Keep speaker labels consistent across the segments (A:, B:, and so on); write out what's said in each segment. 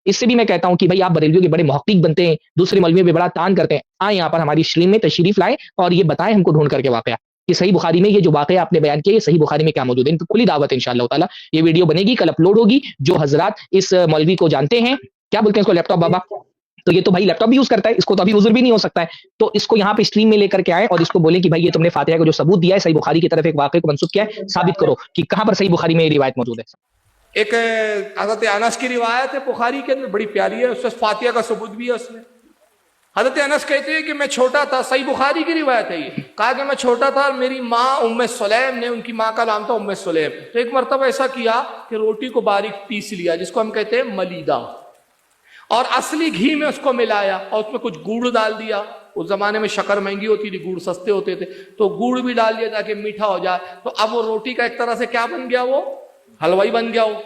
A: اس سے بھی میں کہتا ہوں کہ بھائی آپ بریلویوں کے بڑے محقق بنتے ہیں، دوسرے مولویوں پہ بڑا تان کرتے ہیں، آئیں یہاں پر ہماری اسٹریم میں تشریف لائیں اور یہ بتائیں ہم کو ڈھونڈ کر کے واقعہ کہ صحیح بخاری میں یہ جو واقعہ آپ نے بیان کیا، یہ صحیح بخاری میں کیا موجود ہے۔ ان کو کھلی دعوت ہے انشاءاللہ تعالیٰ، یہ ویڈیو بنے گی، کل اپلوڈ ہوگی۔ جو حضرات اس مولوی کو جانتے ہیں، کیا بولتے ہیں اس کو، لیپ ٹاپ بابا، تو یہ تو بھائی لیپ ٹاپ بھی یوز کرتا ہے، اس کو تو ابھی عذر بھی نہیں ہو سکتا ہے، تو اس کو یہاں پہ اسٹریم میں لے کر کے آئے اور اس کو بولیں کہ بھائی یہ تم نے فاتحہ کا جو ثبوت دیا ہے صحیح بخاری کی طرف ایک واقعے کو منسوب کیا ہے، ثابت کرو کہ کہاں پر صحیح بخاری میں یہ روایت موجود ہے۔
B: ایک حضرت انس کی روایت ہے بخاری کے اندر، بڑی پیاری ہے، اس میں فاتحہ کا ثبوت بھی ہے۔ اس میں حضرت انس کہتے ہیں کہ میں چھوٹا تھا، صحیح بخاری کی روایت ہے یہ، کہا کہ میں چھوٹا تھا، میری ماں ام سلیم نے، ان کی ماں کا نام تھا ام سلیم، تو ایک مرتبہ ایسا کیا کہ روٹی کو باریک پیس لیا، جس کو ہم کہتے ہیں ملیدہ، اور اصلی گھی میں اس کو ملایا اور اس میں کچھ گڑ ڈال دیا۔ اس زمانے میں شکر مہنگی ہوتی تھی، گڑ سستے ہوتے تھے، تو گڑ بھی ڈال دیا تاکہ میٹھا ہو جائے، تو اب وہ روٹی کا ایک طرح سے کیا بن گیا، وہ حلوائی بن گیا وہ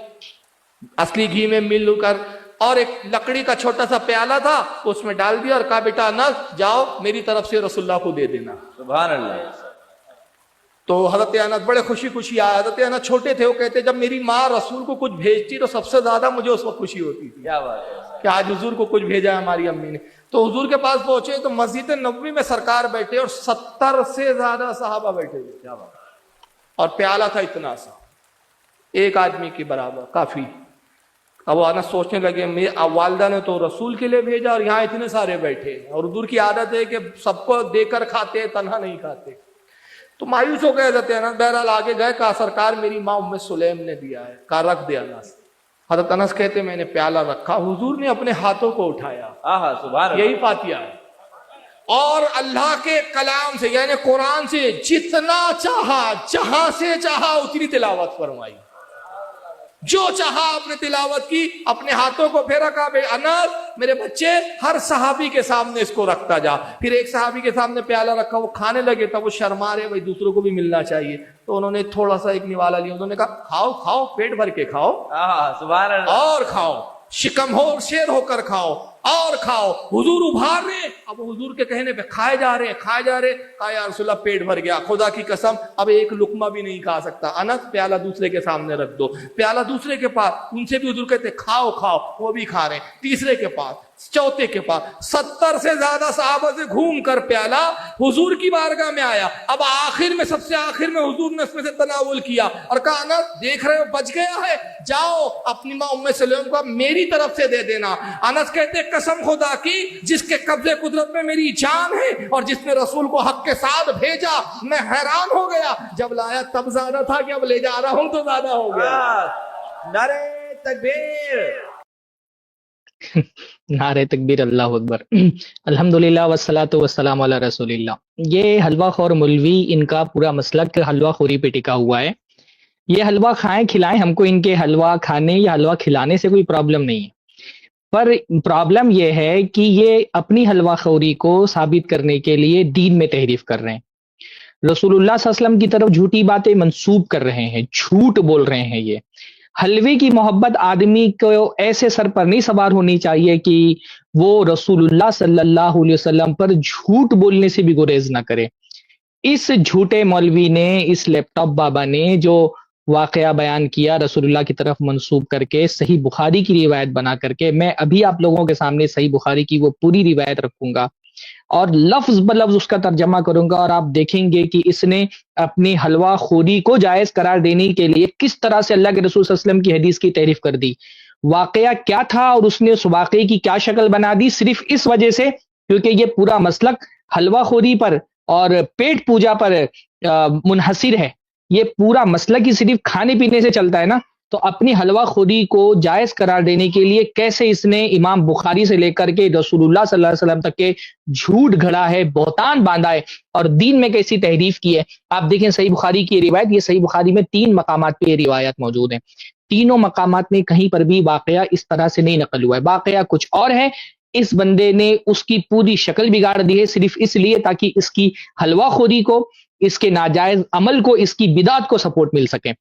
B: اصلی گھی میں مل کر۔ اور ایک لکڑی کا چھوٹا سا پیالہ تھا، اس میں ڈال دیا اور کہا بیٹا انس جاؤ میری طرف سے رسول اللہ کو دے دینا۔
C: سبحان اللہ۔
B: تو حضرت انس بڑے خوشی خوشی آئے۔ حضرت انس چھوٹے تھے، وہ کہتے جب میری ماں رسول کو کچھ بھیجتی تو سب سے زیادہ مجھے اس وقت خوشی ہوتی تھی
C: کیا بات ہے،
B: کہ آج حضور کو کچھ بھیجا ہے ہماری امی نے۔ تو حضور کے پاس پہنچے تو مسجد نبوی میں سرکار بیٹھے اور 70 سے زیادہ صحابہ بیٹھے ہوئے،
C: کیا بات ہے۔
B: اور پیالہ تھا اتنا سا، ایک آدمی کے برابر، کافی۔ اب وہ انس سوچنے لگے میری والدہ نے تو رسول کے لیے بھیجا اور یہاں اتنے سارے بیٹھے، اور حضور کی عادت ہے کہ سب کو دے کر کھاتے، تنہا نہیں کھاتے۔ تو مایوس ہو گئے حضرت انس، بہرحال آگے گئے، کہا سرکار میری ماں ام سلیم نے دیا ہے، کہا رکھ دیا انس۔ حضرت انس کہتے میں نے پیالہ رکھا، حضور نے اپنے ہاتھوں کو اٹھایا،
C: آہا سبحان اللہ۔
B: یہی فاتحہ ہے، اور اللہ کے کلام سے یعنی قرآن سے جتنا چاہا، جہاں سے چاہا اتنی تلاوت فرمائی، جو چاہا آپ نے تلاوت کی، اپنے ہاتھوں کو پھیرا، کہا بے انس میرے بچے ہر صحابی کے سامنے اس کو رکھتا جا۔ پھر ایک صحابی کے سامنے پیالہ رکھا، وہ کھانے لگے، تب وہ شرما رہے بھائی دوسروں کو بھی ملنا چاہیے، تو انہوں نے تھوڑا سا ایک نوالا لیا، انہوں نے کہا کھاؤ کھاؤ، پیٹ بھر کے کھاؤ
C: آہا سبحان اللہ۔
B: اور کھاؤ، شکم ہو شیر ہو کر کھاؤ اور کھاؤ۔ حضور ابھار رہے، اب حضور کے کہنے پہ کھائے جا رہے کھائے جا رہے، کہا یا رسول اللہ پیٹ بھر گیا، خدا کی قسم اب ایک لقمہ بھی نہیں کھا سکتا۔ انس پیالہ دوسرے کے سامنے رکھ دو، پیالہ دوسرے کے پاس، ان سے بھی حضور کہتے کھاؤ کھاؤ، وہ بھی کھا رہے ہیں، تیسرے کے پاس، چوتھے کے پاس، 70 سے زیادہ صحابہ سے گھوم کر پیالہ حضور کی بارگاہ میں آیا۔ اب آخر میں، سب سے آخر میں حضور نے اس میں سے تناول کیا اور کہا انس دیکھ رہے ہو بچ گیا ہے، جاؤ اپنی ماں ام سلیم کو میری طرف سے دے دینا۔ انس کہتے قسم خدا کی جس کے قبضے قدرت میں میری جان ہے اور جس نے رسول کو حق کے ساتھ بھیجا، میں حیران ہو گیا، جب لایا تب زیادہ تھا کہ اب لے جا رہا ہوں تو زیادہ ہو گیا۔
C: نعرہ تکبیر۔
A: نعرہ تکبیر، اللہ اکبر، الحمدللہ والصلاۃ والسلام علی رسول اللہ۔ یہ حلوہ خور مولوی، ان کا پورا مسلک حلوہ خوری پہ ٹکا ہوا ہے۔ یہ حلوہ کھائیں کھلائیں، ہم کو ان کے حلوہ کھانے یا حلوہ کھلانے سے کوئی پرابلم نہیں ہے، پر پرابلم یہ ہے کہ یہ اپنی حلوہ خوری کو ثابت کرنے کے لیے دین میں تحریف کر رہے ہیں، رسول اللہ صلی اللہ علیہ وسلم کی طرف جھوٹی باتیں منسوب کر رہے ہیں، جھوٹ بول رہے ہیں۔ یہ حلوے کی محبت آدمی کو ایسے سر پر نہیں سوار ہونی چاہیے کہ وہ رسول اللہ صلی اللہ علیہ وسلم پر جھوٹ بولنے سے بھی گریز نہ کرے۔ اس جھوٹے مولوی نے، اس لیپ ٹاپ بابا نے جو واقعہ بیان کیا رسول اللہ کی طرف منسوب کر کے، صحیح بخاری کی روایت بنا کر کے، میں ابھی آپ لوگوں کے سامنے صحیح بخاری کی وہ پوری روایت رکھوں گا اور لفظ بلفظ اس کا ترجمہ کروں گا، اور آپ دیکھیں گے کہ اس نے اپنی حلوہ خوری کو جائز قرار دینے کے لیے کس طرح سے اللہ کے رسول صلی اللہ علیہ وسلم کی حدیث کی تعریف کر دی۔ واقعہ کیا تھا اور اس نے اس واقعے کی کیا شکل بنا دی، صرف اس وجہ سے کیونکہ یہ پورا مسلک حلوہ خوری پر اور پیٹ پوجا پر منحصر ہے۔ یہ پورا مسلک ہی صرف کھانے پینے سے چلتا ہے نا، تو اپنی حلوہ خوری کو جائز قرار دینے کے لیے کیسے اس نے امام بخاری سے لے کر کے رسول اللہ صلی اللہ علیہ وسلم تک کے جھوٹ گھڑا ہے، بہتان باندھا ہے اور دین میں کیسی تحریف کی ہے۔ آپ دیکھیں صحیح بخاری کی روایت، یہ صحیح بخاری میں 3 مقامات پہ یہ روایت موجود ہیں، تینوں مقامات میں کہیں پر بھی واقعہ اس طرح سے نہیں نقل ہوا ہے، واقعہ کچھ اور ہے۔ اس بندے نے اس کی پوری شکل بگاڑ دی ہے صرف اس لیے تاکہ اس کی حلوہ خوری کو، اس کے ناجائز عمل کو، اس کی بدعت کو سپورٹ مل سکے۔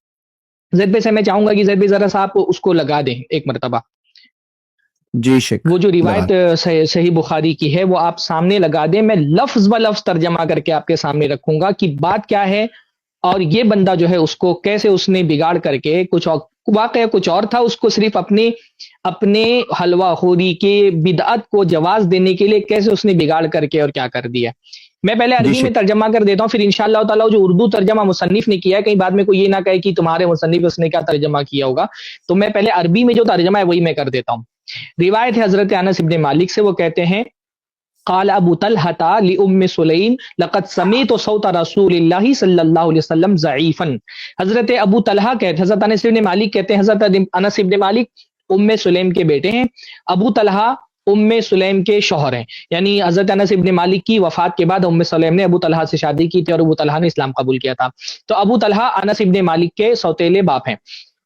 A: زید بھائی سے میں چاہوں گا کہ زید بھائی ذرا سا آپ اس کو لگا دیں ایک مرتبہ،
D: جی شیخ،
A: وہ جو روایت صحیح بخاری کی ہے وہ آپ سامنے لگا دیں، میں لفظ بلفظ ترجمہ کر کے آپ کے سامنے رکھوں گا کہ بات کیا ہے اور یہ بندہ جو ہے اس کو کیسے اس نے بگاڑ کر کے کچھ اور واقعہ کچھ اور تھا، اس کو صرف اپنے حلوہ خوری کے بدعت کو جواز دینے کے لیے کیسے اس نے بگاڑ کر کے اور کیا کر دیا۔ میں پہلے
D: جی
A: عربی میں
D: شیخ،
A: ترجمہ کر دیتا ہوں، پھر انشاءاللہ تعالیٰ جو اردو ترجمہ مصنف نے کیا ہے، کہیں بعد میں کوئی یہ نہ کہے کہ تمہارے مصنف اس نے کیا ترجمہ کیا ہوگا، تو میں پہلے عربی میں جو ترجمہ ہے وہی میں کر دیتا ہوں۔ روایت ہے حضرت انس ابن مالک سے، وہ کہتے ہیں قال ابو طلحہ لام سلیم لقد سمعت صوت رسول اللہ صلی اللہ علیہ وسلم ضعیفا۔ حضرت ابو طلحہ کہتے، حضرت انس ابن مالک کہتے ہیں، حضرت انس ابن مالک ام سلیم کے بیٹے ہیں، ابو طلحہ ام سلیم کے شوہر ہیں، یعنی حضرت انس ابن مالک کی وفات کے بعد ام سلیم نے ابو طلحہ سے شادی کی تھی اور ابو طلحہ نے اسلام قبول کیا تھا، تو ابو طلحہ انس ابن مالک کے سوتیلے باپ ہیں۔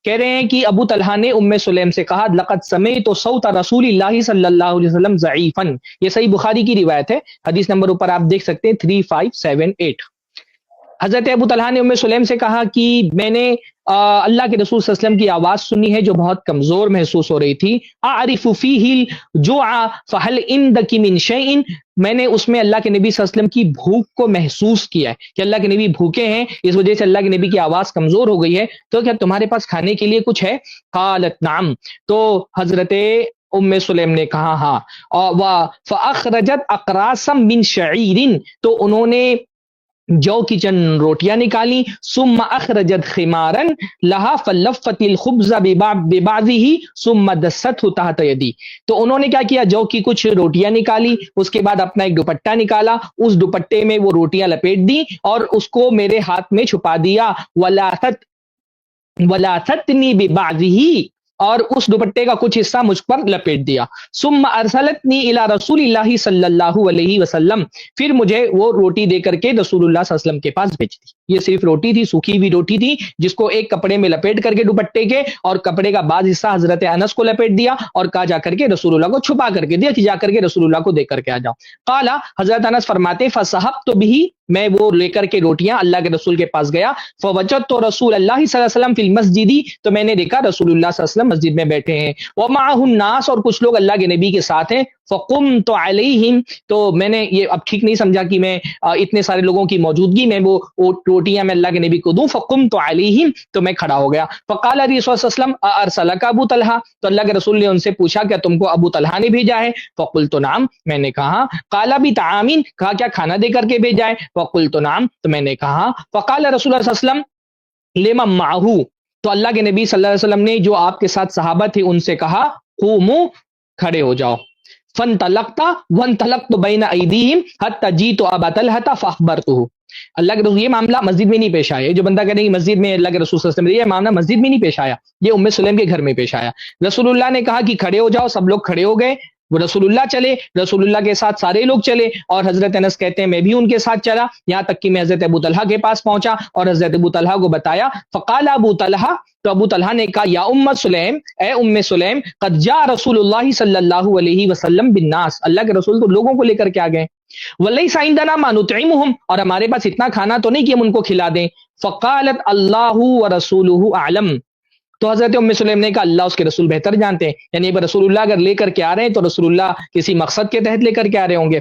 A: کہہ رہے ہیں کہ ابو طلحہ نے ام سلیم سے کہا لقد سمعت صوت رسول اللہ صلی اللہ علیہ وسلم ضعیفا، یہ صحیح بخاری کی روایت ہے، حدیث نمبر اوپر آپ دیکھ سکتے ہیں 3578۔ حضرت ابو طلحہ نے ام سلیم سے کہا کہ میں نے اللہ کے رسول صلی اللہ علیہ وسلم کی آواز سنی ہے جو بہت کمزور محسوس ہو رہی تھی، اعرف فیہ الجوع فهل عندک من شیء، میں نے اس میں اللہ کے نبی صلی اللہ علیہ وسلم کی بھوک کو محسوس کیا ہے کہ اللہ کے نبی بھوکے ہیں، اس وجہ سے اللہ کے نبی کی آواز کمزور ہو گئی ہے، تو کیا تمہارے پاس کھانے کے لیے کچھ ہے؟ قالت نعم، تو حضرت ام سلیم نے کہا ہاں، فاخرجت اقراسا من شعیر، تو انہوں نے جو کی چند روٹیاں نکالی، ثم اخرجت خمارا لها فلفت الخبز ببعضه ثم دسته تحت يدي، تو انہوں نے کیا کیا، جو کی کچھ روٹیاں نکالی، اس کے بعد اپنا ایک دوپٹہ نکالا، اس دوپٹے میں وہ روٹیاں لپیٹ دی اور اس کو میرے ہاتھ میں چھپا دیا، ولاثتنی ببعضه، اور اس دوپٹے کا کچھ حصہ مجھ پر لپیٹ دیا، ثم ارسلتنی الی رسول اللہ صلی اللہ علیہ وسلم، پھر مجھے وہ روٹی دے کر کے رسول اللہ صلی اللہ علیہ وسلم کے پاس بھیج دی۔ یہ صرف روٹی تھی، سوکھی ہوئی روٹی تھی جس کو ایک کپڑے میں لپیٹ کر کے دوپٹے کے، اور کپڑے کا بعض حصہ حضرت انس کو لپیٹ دیا اور کہا جا کر کے رسول اللہ کو چھپا کر کے دیا کہ جا کر کے رسول اللہ کو دے کر کے آ جاؤ۔ قال، حضرت انس فرماتے فصحبت به، میں وہ لے کر کے روٹیاں اللہ کے رسول کے پاس گیا، فوجدت رسول اللہ صلی اللہ علیہ وسلم فی المسجد، تو میں نے دیکھا رسول اللہ صلی اللہ علیہ وسلم مسجد میں بیٹھے ہیں، ومعه الناس، اور کچھ لوگ اللہ کے نبی کے ساتھ ہیں، فقمت علیہم، تو میں نے یہ اب ٹھیک نہیں سمجھا کہ میں اتنے سارے لوگوں کی موجودگی میں وہ روٹیاں میں اللہ کے نبی کو دوں، فقمت علیہم، تو میں کھڑا ہو گیا، فقال رسول صلی اللہ علیہ وسلم ارسلک ابو طلحہ، تو اللہ کے رسول نے ان سے پوچھا کیا تم کو ابو طلحہ نے بھیجا ہے؟ فقلت نعم، میں نے کہا، قال بطعام، کہا کیا کھانا دے کر کے بھیجا ہے؟ فقلت نعم، تو میں نے کہا، فقال رسول اللہ صلی اللہ علیہ وسلم لمن معه، تو اللہ کے نبی صلی اللہ علیہ وسلم نے جو آپ کے ساتھ صحابہ تھے ان سے کہا قوموا، کھڑے ہو جاؤ، فانطلقت وانطلقت بین ایدیہم حتی جئت ابا طلحہ فاخبرتہ، اللہ کے رسول، یہ معاملہ مسجد میں نہیں پیش آیا، جو بندہ کہنے کہ مسجد میں اللہ کے رسول صلی اللہ علیہ وسلم، یہ معاملہ مسجد میں نہیں پیش آیا، یہ ام سلیم کے گھر میں پیش آیا۔ رسول اللہ نے کہا کہ کھڑے ہو جاؤ، سب لوگ کھڑے ہو گئے، وہ رسول اللہ چلے، رسول اللہ کے ساتھ سارے لوگ چلے، اور حضرت انس کہتے ہیں میں بھی ان کے ساتھ چلا، یہاں تک کہ میں حضرت ابو طلحہ کے پاس پہنچا اور حضرت ابو طلحہ کو بتایا، فقال ابو طلحہ، تو ابو طلحہ نے کہا یا ام سلیم، اے ام سلیم، قد جاء رسول اللہ صلی اللہ علیہ وسلم بالناس، اللہ کے رسول تو لوگوں کو لے کر کے آ گئے، ولیس عندنا ما نطعمهم، اور ہمارے پاس اتنا کھانا تو نہیں کہ ہم ان کو کھلا دیں، فقالت اللہ ورسولہ اعلم، تو حضرت ام سلیم نے کہا اللہ اس کے رسول بہتر جانتے ہیں، یعنی رسول اللہ اگر لے کر کے آ رہے ہیں تو رسول اللہ کسی مقصد کے تحت لے کر کے آ رہے ہوں گے۔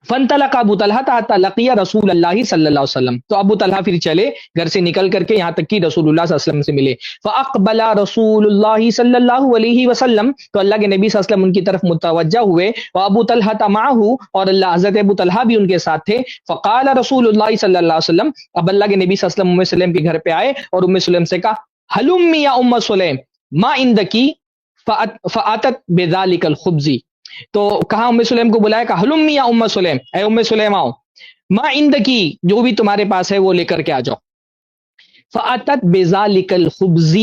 A: فانطلق ابو طلحہ حتی لقی رسول اللہ صلی اللہ علیہ وسلم، تو ابو طلحہ پھر چلے گھر سے نکل کر کے یہاں تک کہ رسول اللہ صلی اللہ علیہ وسلم سے ملے، فاقبل رسول اللہ صلی اللہ علیہ وسلم، تو اللہ کے نبی صلی اللہ علیہ وسلم ان کی طرف متوجہ ہوئے، وابو طلحہ معہ، اور اللہ حضرت ابو طلحہ بھی ان کے ساتھ تھے، فقال رسول اللہ صلی اللہ علیہ وسلم، اب اللہ کے نبی صلی اللہ علیہ وسلم ام سلیم کے گھر پہ آئے اور ام سلیم سے کہا ہلمی یا ام سلیم ما عندکی فاتت بذالک الخبز، تو کہا ام سلیم کو بلایا، کہا ہلمی یا ام سلیم، اے ام سلیم آؤ، ما عندکی، جو بھی تمہارے پاس ہے وہ لے کر کے آ جاؤ، فاتت بذالک الخبز،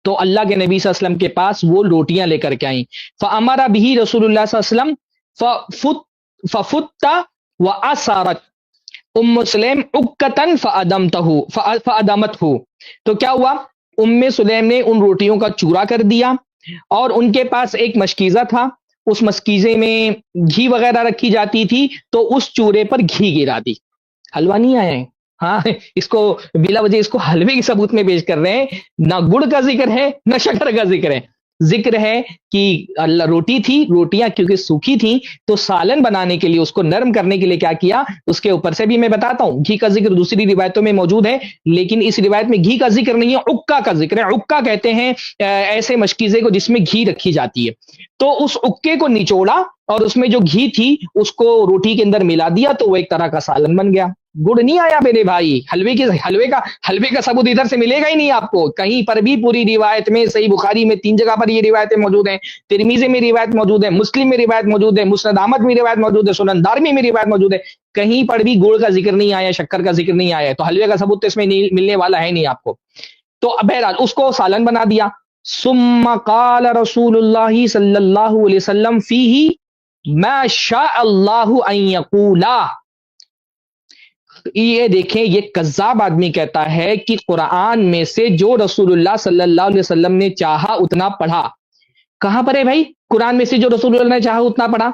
A: تو اللہ کے نبی صلی اللہ علیہ وسلم کے پاس وہ روٹیاں لے کر کے آئیں، فامر به رسول اللہ صلی اللہ علیہ وسلم ففت واثرت ام سلیم عکتا فادمته، تو کیا ہوا، ام سلیم نے ان روٹیوں کا چورا کر دیا، اور ان کے پاس ایک مشکیزہ تھا، اس مشکیزے میں گھی وغیرہ رکھی جاتی تھی، تو اس چورے پر گھی گرا دی، حلوہ نہیں آیا ہے، ہاں اس کو بلا وجہ اس کو حلوے کے ثبوت میں پیش کر رہے ہیں، نہ گڑ کا ذکر ہے نہ شکر کا ذکر ہے، ذکر ہے کہ اللہ روٹی تھی، روٹیاں کیونکہ سوکھی تھیں تو سالن بنانے کے لیے، اس کو نرم کرنے کے لیے کیا کیا، اس کے اوپر سے بھی میں بتاتا ہوں، گھی کا ذکر دوسری روایتوں میں موجود ہے، لیکن اس روایت میں گھی کا ذکر نہیں ہے، عکا کا ذکر ہے۔ عکا کہتے ہیں ایسے مشکیزے کو جس میں گھی رکھی جاتی ہے، تو اس عکے کو نچوڑا اور اس میں جو گھی تھی اس کو روٹی کے اندر ملا دیا تو وہ ایک طرح کا سالن بن گیا۔ گڑ نہیں آیا میرے بھائی، حلوے کا ثبوت ادھر سے ملے گا ہی نہیں آپ کو کہیں پر بھی۔ پوری روایت میں، صحیح بخاری میں 3 جگہ پر یہ روایتیں موجود ہیں، ترمذی میں روایت موجود ہے، مسلم میں روایت موجود ہے، مسند احمد میں روایت موجود ہے، سنن دارمی میں روایت موجود ہے، کہیں پر بھی گڑ کا ذکر نہیں آیا، شکر کا ذکر نہیں آیا، تو حلوے کا ثبوت تو اس میں ملنے والا ہے نہیں آپ کو۔ تو بہرحال اس کو سالن بنا دیا۔ ثم قال رسول اللہ صلی اللہ علیہ وسلم فیہ ما شاء اللہ ان یقولا۔ یہ دیکھیں، یہ کذاب آدمی کہتا ہے کہ قرآن میں سے جو رسول اللہ صلی اللہ علیہ وسلم نے چاہا اتنا پڑھا۔ کہاں پر ہے بھائی قرآن میں سے جو رسول اللہ نے چاہا اتنا پڑھا؟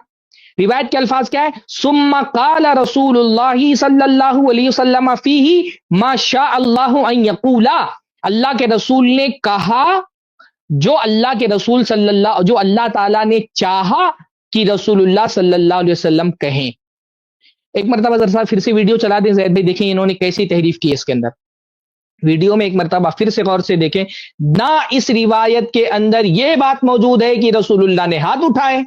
A: روایت کے الفاظ کیا ہے؟ ثم قال رسول اللہ صلی اللہ علیہ وسلم فیہ ما شاء اللہ ان یقولا۔ اللہ کے رسول نے کہا جو اللہ کے رسول جو اللہ تعالیٰ نے چاہا کہ رسول اللہ صلی اللہ علیہ وسلم کہیں۔ ایک مرتبہ ذرا صاحب پھر سے ویڈیو چلا دیں زید بھائی، دیکھیں انہوں نے کیسی تحریف کی ہے اس کے اندر۔ ویڈیو میں ایک مرتبہ پھر سے غور سے دیکھیں، نہ اس روایت کے اندر یہ بات موجود ہے کہ رسول اللہ نے ہاتھ اٹھائے،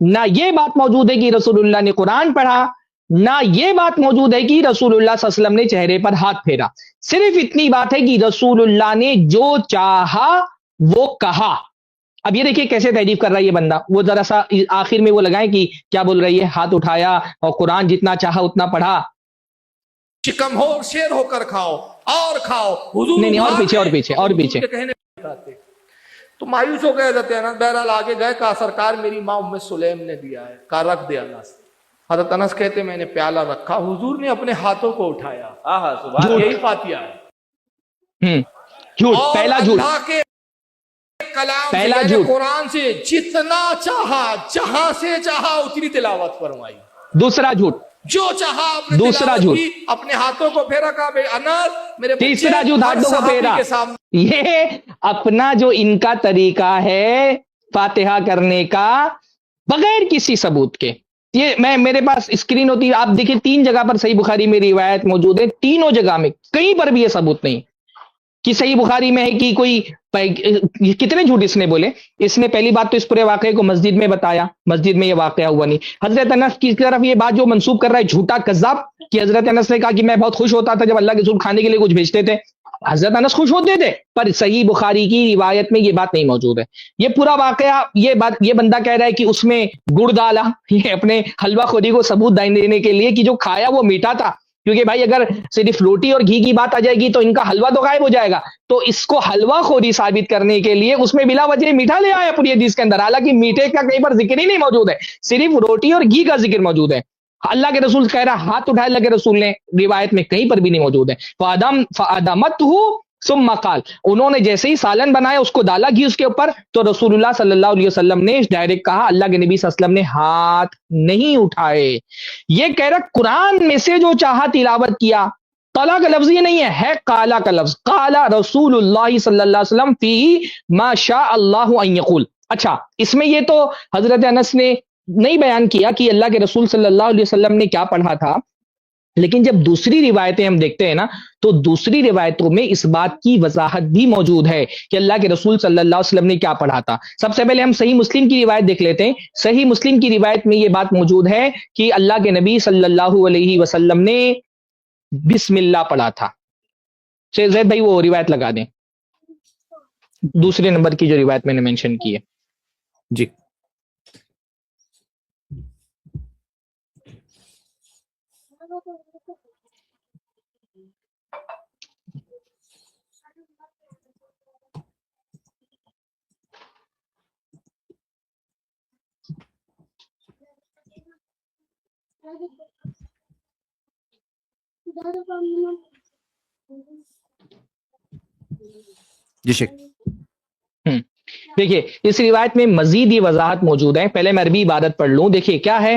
A: نہ یہ بات موجود ہے کہ رسول اللہ نے قرآن پڑھا، نہ یہ بات موجود ہے کہ رسول اللہ صلی اللہ علیہ وسلم نے چہرے پر ہاتھ پھیرا۔ صرف اتنی بات ہے کہ رسول اللہ نے جو چاہا وہ کہا۔ اب یہ دیکھیے کیسے تعریف کر رہا ہے یہ بندہ، وہ ذرا سا آخر میں وہ لگائیں کہ کیا بول رہی ہے، ہاتھ اٹھایا اور قرآن جتنا چاہا اتنا پڑھا۔
B: شکم ہو شیر ہو کر کھاؤ اور کھاؤ، حضور
A: نہیں اور پیچھے اور پیچھے اور
B: حضور
A: پیچھے
B: کے کہنے پہ آتے۔ تو مایوس ہو گئے حضرت انس، بہرحال آگے گئے، کہا سرکار میری ماں ام سلیم نے دیا ہے، کہا رکھ دے انس۔ حضرت انس کہتے میں نے پیالہ رکھا، حضور نے اپنے ہاتھوں کو اٹھایا۔
C: آہا سبحان اللہ۔
B: یہی فاتحہ ہے۔
A: جھوٹ،
B: اور
A: پہلا جھوٹ،
B: اللہ کے کلام سے
A: پہلا
B: یعنی
A: جھوٹ،
B: قرآن سے جتنا چاہا، جہاں سے چاہا اتنی تلاوت فرمائی،
A: دوسرا جھوٹ،
B: جو چاہا اپنے
A: دوسرا
B: تلاوت
A: جھوٹ،
B: کی، اپنے ہاتھوں کو پھیرا، کہا بے انس میرے بچے
A: تیسرا جھوٹ،
B: ہر
A: ہاتھوں کو
B: صحابی
A: پھیرا۔
B: کے سامنے۔
A: یہ اپنا جو ان کا طریقہ ہے فاتحہ کرنے کا بغیر کسی ثبوت کے، یہ میرے پاس اسکرین ہوتی ہے، آپ دیکھیں 3 جگہ پر صحیح بخاری میں روایت موجود ہے، تینوں جگہ میں کہیں پر بھی یہ ثبوت نہیں کہ صحیح بخاری میں ہے کہ کوئی کتنے جھوٹ اس نے بولے۔ اس نے پہلی بات تو اس پورے واقعے کو مسجد میں بتایا، مسجد میں یہ واقعہ ہوا نہیں۔ حضرت انس کی طرف یہ بات جو منسوب کر رہا ہے جھوٹا کذاب، کہ حضرت انس نے کہا کہ میں بہت خوش ہوتا تھا جب اللہ کے رسول کھانے کے لیے کچھ بھیجتے تھے۔ حضرت انس خوش ہوتے تھے، پر صحیح بخاری کی روایت میں یہ بات نہیں موجود ہے۔ یہ پورا واقعہ، یہ بندہ کہہ رہا ہے کہ اس میں گڑ ڈالا، یہ اپنے حلوہ خوری کو ثبوت دینے کے لیے کہ جو کھایا وہ میٹھا تھا، کیونکہ بھائی اگر صرف روٹی اور گھی کی بات آ جائے گی تو ان کا حلوہ تو غائب ہو جائے گا، تو اس کو حلوہ خوری ثابت کرنے کے لیے اس میں بلا وجہ میٹھا لے آیا پوری حدیث کے اندر، حالانکہ میٹھے کا کہیں پر ذکر ہی نہیں موجود ہے، صرف روٹی اور گھی کا ذکر موجود ہے۔ اللہ کے رسول کہہ رہا ہاتھ اٹھائے، اللہ کے رسول نے، روایت میں کہیں پر بھی نہیں موجود ہے۔ فَأَدَمَتْهُ ثم قال، انہوں نے جیسے ہی سالن بنایا اس کو ڈالا گھی اس کے اوپر، تو رسول اللہ صلی اللہ علیہ وسلم نے ڈائریکٹ کہا، اللہ کے نبی صلی اللہ علیہ وسلم نے ہاتھ نہیں اٹھائے۔ یہ کہہ رہا قرآن میں سے جو چاہا تلاوت کیا، قالا کا لفظ یہ نہیں ہے قالا کا لفظ، قالا رسول اللہ صلی اللہ علیہ وسلم فی ما شاء اللہ ان یقول۔ اچھا، اس میں یہ تو حضرت انس نے نہیں بیان کیا کہ اللہ کے رسول صلی اللہ علیہ وسلم نے کیا پڑھا تھا، لیکن جب دوسری روایتیں ہم دیکھتے ہیں نا تو دوسری روایتوں میں اس بات کی وضاحت بھی موجود ہے کہ اللہ کے رسول صلی اللہ علیہ وسلم نے کیا پڑھا تھا۔ سب سے پہلے ہم صحیح مسلم کی روایت دیکھ لیتے ہیں۔ صحیح مسلم کی روایت میں یہ بات موجود ہے کہ اللہ کے نبی صلی اللہ علیہ وسلم نے بسم اللہ پڑھا تھا۔ زید بھائی وہ روایت لگا دیں، دوسرے نمبر کی جو روایت میں نے مینشن کی ہے۔
D: جی جی شیخ،
A: دیکھیے اس روایت میں مزید یہ وضاحت موجود ہے۔ پہلے میں عربی عبارت پڑھ لوں، دیکھیے کیا ہے،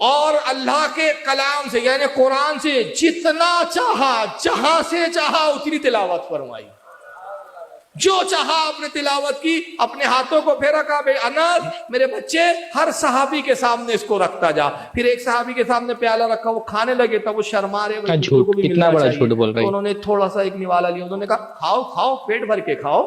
B: اور اللہ کے کلام سے یعنی قرآن سے جتنا چاہا، جہاں سے چاہا اتنی تلاوت فرمائی، جو چاہا اپنے تلاوت کی، اپنے ہاتھوں کو پھیرا، کہا بے انس میرے بچے ہر صحابی کے سامنے اس کو رکھتا جا۔ پھر ایک صحابی کے سامنے پیالہ رکھا، وہ کھانے لگے تھا، وہ شرما رہے،
A: جھوٹ، کتنا بڑا جھوٹ بول رہے ہیں۔
B: انہوں نے تھوڑا سا ایک نوالا لیا، انہوں نے کہا کھاؤ کھاؤ، پیٹ بھر کے کھاؤ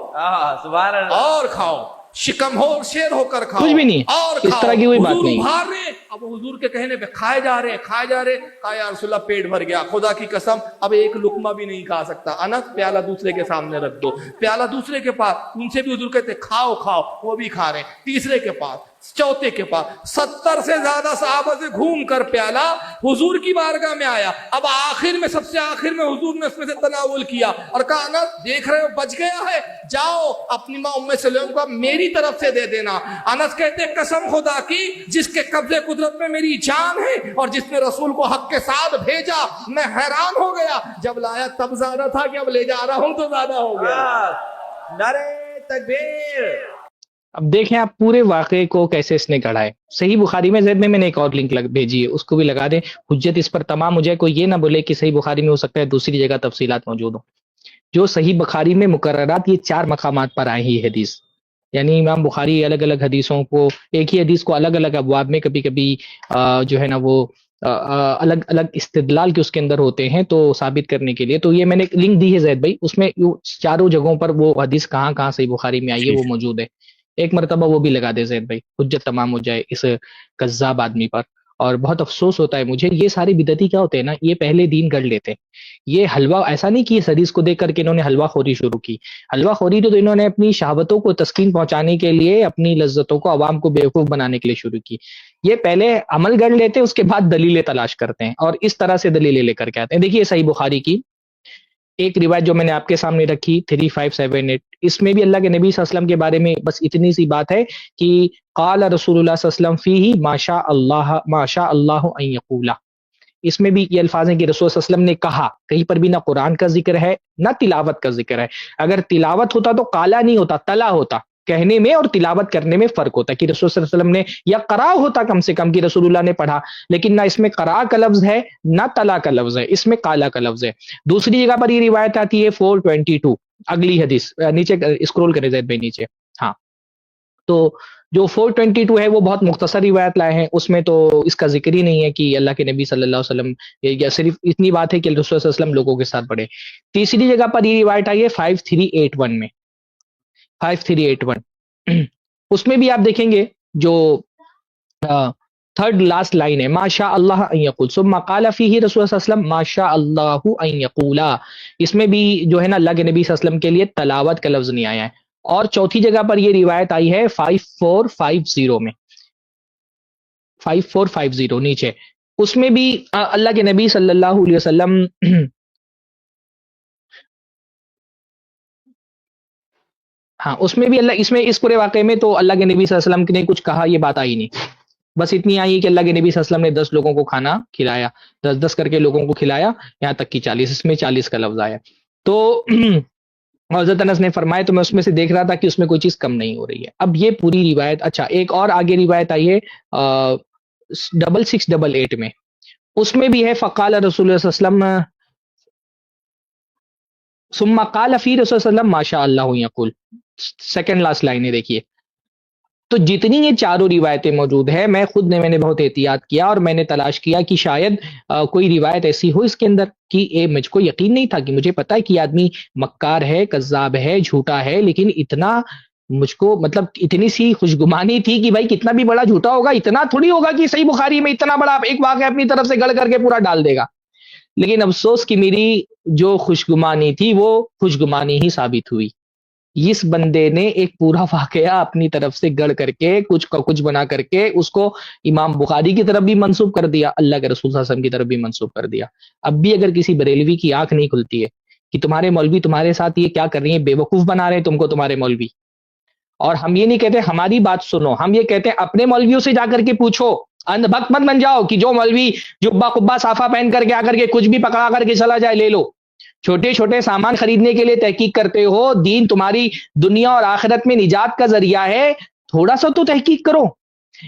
C: سبحان اللہ،
B: اور کھاؤ، شکم ہو اور شیر ہو کر کھاؤ،
A: کچھ بھی نہیں،
B: اور
A: اس طرح کی کوئی بات
B: حضور
A: نہیں۔
B: ابھار رہے، اب حضور کے کہنے پہ کھائے جا رہے کھائے جا رہے، کہا یا رسول اللہ پیٹ بھر گیا، خدا کی قسم اب ایک لقمہ بھی نہیں کھا سکتا۔ انس پیالہ دوسرے کے سامنے رکھ دو، پیالہ دوسرے کے پاس، ان سے بھی حضور کہتے کھاؤ کھاؤ، وہ بھی کھا رہے ہیں، تیسرے کے پاس، چوتھے کے پاس، 70 سے زیادہ صحابہ سے گھوم کر پیالہ حضور کی بارگاہ میں آیا۔ اب آخر میں، سب سے آخر میں حضور نے اس میں سے تناول کیا اور کہا انس دیکھ رہے ہو بچ گیا ہے، جاؤ اپنی ماں ام سلیم کو میری طرف سے دے دینا۔ انس کہتے قسم خدا کی جس کے قبضے قدرت میں میری جان ہے اور جس نے رسول کو حق کے ساتھ بھیجا، میں حیران ہو گیا، جب لایا تب زیادہ تھا کہ اب لے جا رہا ہوں تو زیادہ ہو گیا۔
C: نعرہ تکبیر۔
A: اب دیکھیں آپ پورے واقعے کو کیسے اس نے گڑھا ہے۔ صحیح بخاری میں زید میں نے ایک اور لنک بھیجی ہے، اس کو بھی لگا دیں، حجت اس پر تمام ہو جائے، کوئی یہ نہ بولے کہ صحیح بخاری میں ہو سکتا ہے دوسری جگہ تفصیلات موجود ہوں۔ جو صحیح بخاری میں مقررات یہ 4 مقامات پر آئی ہی حدیث، یعنی امام بخاری الگ الگ حدیثوں کو، ایک ہی حدیث کو الگ الگ ابواب میں کبھی کبھی جو ہے نا وہ الگ الگ استدلال کے اس کے اندر ہوتے ہیں تو ثابت کرنے کے لیے، تو یہ میں نے لنک دی ہے زید بھائی، اس میں چاروں جگہوں پر وہ حدیث کہاں کہاں صحیح بخاری میں آئی ہے وہ موجود ہے، ایک مرتبہ وہ بھی لگا دے زید بھائی، حجت تمام ہو جائے اس کذاب آدمی پر۔ اور بہت افسوس ہوتا ہے مجھے، یہ سارے بدعتی کیا ہوتے ہیں نا، یہ پہلے دین گڑھ لیتے ہیں۔ یہ حلوہ ایسا نہیں کہ اس حدیث کو دیکھ کر کے انہوں نے حلوہ خوری شروع کی، حلوہ خوری تو انہوں نے اپنی شہوتوں کو تسکین پہنچانے کے لیے، اپنی لذتوں کو عوام کو بیوقوف بنانے کے لیے شروع کی۔ یہ پہلے عمل گڑھ لیتے ہیں، اس کے بعد دلیلیں تلاش کرتے ہیں اور اس طرح سے دلیلیں لے کر کے آتے ہیں۔ دیکھیے صحیح بخاری کی ایک روایت جو میں نے آپ کے سامنے رکھی 3578، اس میں بھی اللہ کے نبی صلی اللہ علیہ وسلم کے بارے میں بس اتنی سی بات ہے کہ قال رسول اللہ صلی اللہ علیہ وسلم فیہ ما شاء اللہ ان یقول، اس میں بھی یہ الفاظ ہیں کہ رسول صلی اللہ علیہ وسلم نے کہا، کہیں پر بھی نہ قرآن کا ذکر ہے نہ تلاوت کا ذکر ہے۔ اگر تلاوت ہوتا تو قالا نہیں ہوتا، تلا ہوتا، کہنے میں اور تلاوت کرنے میں فرق ہوتا ہے کہ رسول صلی اللہ علیہ وسلم نے، یا قرا ہوتا کم سے کم کہ رسول اللہ نے پڑھا، لیکن نہ اس میں قرا کا لفظ ہے نہ تلا کا لفظ ہے، اس میں قالا کا لفظ ہے۔ دوسری جگہ پر یہ روایت آتی ہے 422، اگلی حدیث نیچے اسکرول کریں زید بھائی نیچے، ہاں، تو جو 422 ہے وہ بہت مختصر روایت لائے ہیں، اس میں تو اس کا ذکر ہی نہیں ہے کہ اللہ کے نبی صلی اللہ علیہ وسلم، یا صرف اتنی بات ہے کہ رسول صلی اللہ علیہ وسلم لوگوں کے ساتھ پڑھے۔ تیسری جگہ پر یہ روایت آئی ہے 5381 میں، 5381 اس میں بھی آپ دیکھیں گے جو تھرڈ لاسٹ لائن ہے، ما شاء اللہ ان یقول ثم قال فیہ رسول اللہ صلی اللہ علیہ وسلم ما شاء اللہ ان یقولا، اس میں بھی جو ہے نا اللہ کے نبی صلی اللہ علیہ وسلم کے لیے تلاوت کا لفظ نہیں آیا ہے۔ اور چوتھی جگہ پر یہ روایت آئی ہے 5450 میں، 5450 نیچے، اس میں بھی اللہ کے نبی صلی اللہ علیہ وسلم ہاں اس میں بھی اللہ، اس میں اس پورے واقعے میں تو اللہ کے نبی صلی اللہ علیہ وسلم نے کچھ کہا، یہ بات آئی نہیں، بس اتنی آئی کہ اللہ کے نبی صلی اللہ علیہ وسلم نے 10 لوگوں کو کھانا کھلایا، 10 کر کے لوگوں کو کھلایا، یہاں تک کہ 40، اس میں 40 کا لفظ آیا۔ تو حضرت انس نے فرمایا تو میں اس میں سے دیکھ رہا تھا کہ اس میں کوئی چیز کم نہیں ہو رہی ہے۔ اب یہ پوری روایت، اچھا ایک اور آگے روایت آئی ہے 6688 میں، اس میں بھی ہے فقال رسول اللہ صلی اللہ علیہ وسلم ثم قال فی رسول اللہ صلی اللہ علیہ وسلم ما شاء اللہ یقول، سیکنڈ لاسٹ لائن ہے دیکھیے۔ تو جتنی یہ چاروں روایتیں موجود ہیں، میں خود نے بہت احتیاط کیا اور میں نے تلاش کیا کہ شاید کوئی روایت ایسی ہو اس کے اندر کہ مجھ کو یقین نہیں تھا، کہ مجھے پتا ہے کہ یہ آدمی مکار ہے، کذاب ہے، جھوٹا ہے، لیکن اتنا مجھ کو مطلب اتنی سی خوشگمانی تھی کہ بھائی کتنا بھی بڑا جھوٹا ہوگا، اتنا تھوڑی ہوگا کہ صحیح بخاری میں اتنا بڑا ایک واقعہ اپنی طرف سے گڑھ کر کے پورا ڈال دے گا۔ لیکن افسوس کہ میری جو خوشگمانی تھی وہ خوشگمانی ہی ثابت ہوئی۔ اس بندے نے ایک پورا واقعہ اپنی طرف سے گڑھ کر کے کچھ بنا کر کے اس کو امام بخاری کی طرف بھی منسوب کر دیا، اللہ کے رسول صلی اللہ علیہ وسلم کی طرف بھی منسوب کر دیا۔ اب بھی اگر کسی بریلوی کی آنکھ نہیں کھلتی ہے کہ تمہارے مولوی تمہارے ساتھ یہ کیا کر رہی ہیں، بے وقوف بنا رہے ہیں تم کو تمہارے مولوی، اور ہم یہ نہیں کہتے ہماری بات سنو، ہم یہ کہتے ہیں اپنے مولویوں سے جا کر کے پوچھو، اندھ بھکت مت بن جاؤ کہ جو مولوی جبہ قبہ صافہ پہن کر کے آ کر کے کچھ بھی پکڑا کر کے چلا جائے لے لو۔ چھوٹے چھوٹے سامان خریدنے کے لیے تحقیق کرتے ہو، دین تمہاری دنیا اور آخرت میں نجات کا ذریعہ ہے، تھوڑا سا تو تحقیق کرو۔